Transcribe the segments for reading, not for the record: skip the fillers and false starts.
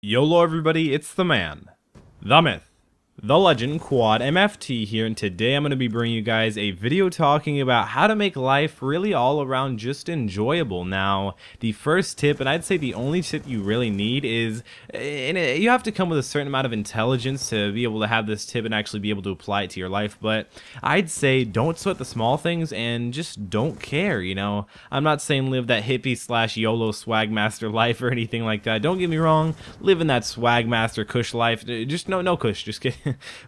YOLO everybody, it's the man, the myth, the legend, Quad MFT here, and today I'm going to be bringing you guys a video talking about how to make life really all around just enjoyable. Now, the first tip, and I'd say the only tip you really need is, you have to come with a certain amount of intelligence to be able to have this tip and actually be able to apply it to your life, but I'd say don't sweat the small things and just don't care, you know. I'm not saying live that hippie / YOLO swagmaster life or anything like that. Don't get me wrong, living that swagmaster kush life, just no kush, just kidding.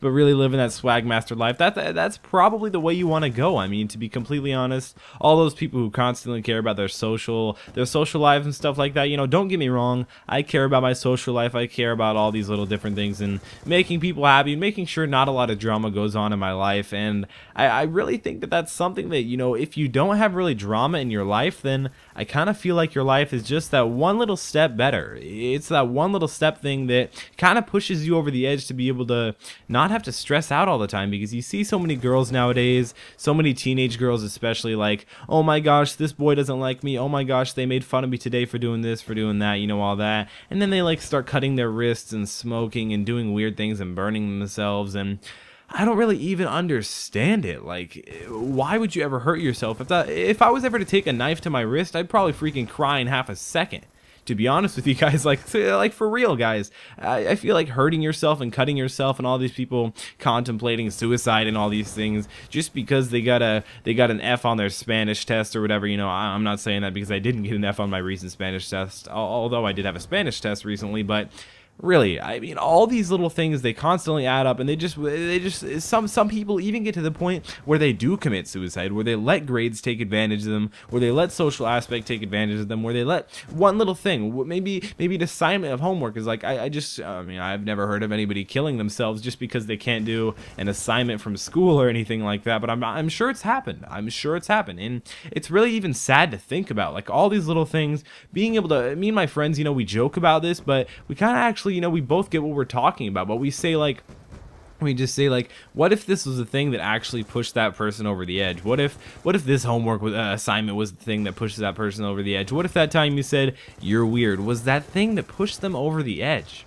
But really living that swagmaster life, that's probably the way you want to go. I mean, to be completely honest, all those people who constantly care about their social lives and stuff like that, you know, don't get me wrong, I care about my social life, I care about all these little different things and making people happy and making sure not a lot of drama goes on in my life. And I really think that that's something that, you know, if you don't have really drama in your life, then I kind of feel like your life is just that one little step better. It's that one little step thing that kind of pushes you over the edge to be able to not have to stress out all the time, because you see so many girls nowadays, so many teenage girls especially, like, oh my gosh, this boy doesn't like me, oh my gosh, they made fun of me today for doing this, for doing that, you know, all that, and then they like start cutting their wrists and smoking and doing weird things and burning themselves. And I don't really even understand it. Like, why would you ever hurt yourself? If I was ever to take a knife to my wrist, I'd probably freaking cry in half a second. To be honest with you guys, like for real, guys, I feel like hurting yourself and cutting yourself and all these people contemplating suicide and all these things just because they got an F on their Spanish test or whatever. You know, I'm not saying that because I didn't get an F on my recent Spanish test, although I did have a Spanish test recently, but really, I mean, all these little things, they constantly add up, and they just some people even get to the point where they do commit suicide, where they let grades take advantage of them, where they let social aspect take advantage of them, where they let one little thing, maybe an assignment of homework is like, I mean, I've never heard of anybody killing themselves just because they can't do an assignment from school or anything like that, but I'm sure it's happened. I'm sure it's happened, and it's really even sad to think about, like, all these little things, being able to, me and my friends, you know, we joke about this, but we kind of actually, you know, we both get what we're talking about, but we say, like, we just say, like, what if this was the thing that actually pushed that person over the edge? What if this homework assignment was the thing that pushes that person over the edge? What if that time you said you're weird was that thing that pushed them over the edge?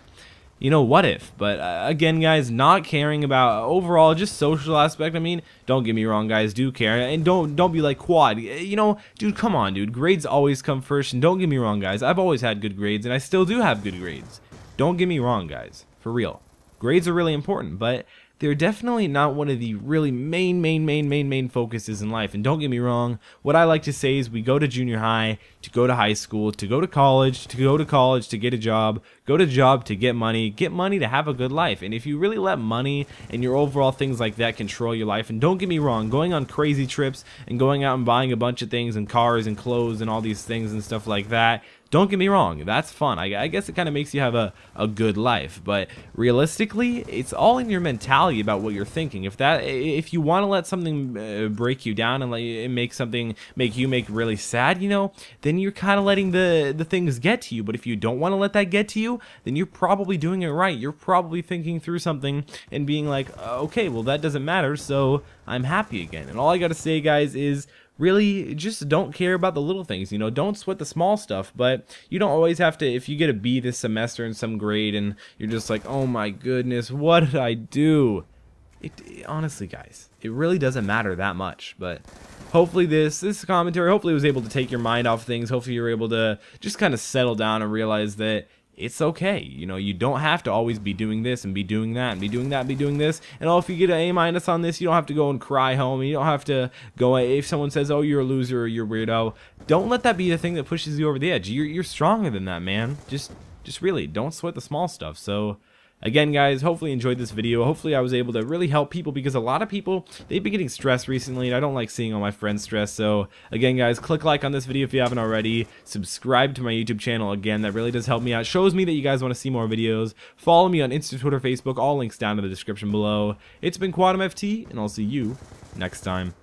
You know, what if? But again, guys, not caring about overall just social aspect. I mean, don't get me wrong, guys, do care, and don't be like Quad. You know, dude, come on, dude. Grades always come first, and don't get me wrong, guys. I've always had good grades, and I still do have good grades. Don't get me wrong, guys, for real. Grades are really important, but they're definitely not one of the really main focuses in life. And don't get me wrong, what I like to say is we go to junior high, to go to high school, to go to college, to get a job, go to job to get money to have a good life. And if you really let money and your overall things like that control your life, and don't get me wrong, going on crazy trips and going out and buying a bunch of things and cars and clothes and all these things and stuff like that, don't get me wrong, that's fun. I guess it kind of makes you have a good life, but realistically, it's all in your mentality about what you're thinking. If you want to let something break you down and make you really sad, you know, then you're kind of letting the things get to you. But if you don't want to let that get to you, then you're probably doing it right. You're probably thinking through something and being like, okay, well, that doesn't matter, so I'm happy again. And all I gotta say, guys, is really just don't care about the little things, you know. Don't sweat the small stuff, but you don't always have to. If you get a B this semester in some grade and you're just like, oh my goodness, what did I do? Honestly, guys, it really doesn't matter that much. But hopefully this commentary hopefully was able to take your mind off things. Hopefully you're able to just kind of settle down and realize that it's okay. You know, you don't have to always be doing this and be doing that and be doing that and be doing this. And if you get an A- on this, you don't have to go and cry home. You don't have to go, if someone says, oh, you're a loser or you're a weirdo, don't let that be the thing that pushes you over the edge. You're stronger than that, man. Just really don't sweat the small stuff. So again, guys, hopefully you enjoyed this video. Hopefully I was able to really help people, because a lot of people, they've been getting stressed recently, and I don't like seeing all my friends stressed. So again, guys, click like on this video if you haven't already. Subscribe to my YouTube channel. Again, that really does help me out. Shows me that you guys want to see more videos. Follow me on Insta, Twitter, Facebook. All links down in the description below. It's been Quad MFT, and I'll see you next time.